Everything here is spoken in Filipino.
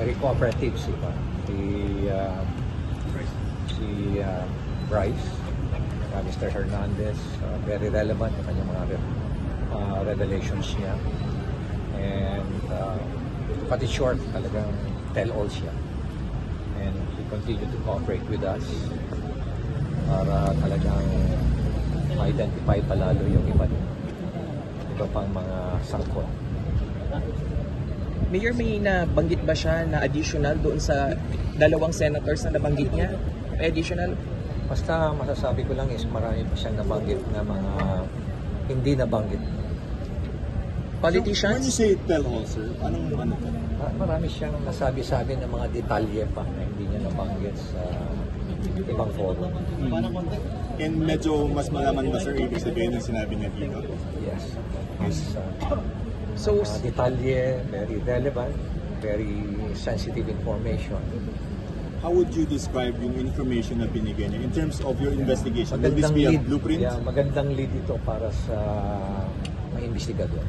very cooperative si Bryce, Mr. Hernandez, very relevant yung kanyang mga revelations niya. And to cut it short, talagang tell-all siya. And he continued to cooperate with us para talagang ma-identify palalo yung iba pang mga sangkot. Mayor, may nabanggit ba siya na additional doon sa dalawang senators na nabanggit niya? May additional? Basta masasabi ko lang is marami pa siyang nabanggit na mga hindi nabanggit. Politicians? So, when you say tell all, sir, anong ano to? Marami siyang nasabi-sabi ng mga detalye pa na hindi niya nabanggit sa ibang forum. And medyo mas malaman ba, sir, ibig sabihin ng sinabi niya dito? Yes. So, detalye, very relevant, very sensitive information. How would you describe yung information na binigay niya in terms of your investigation? Will this Magandang be a lead. blueprint? Yeah, magandang lead ito para sa mga investigador.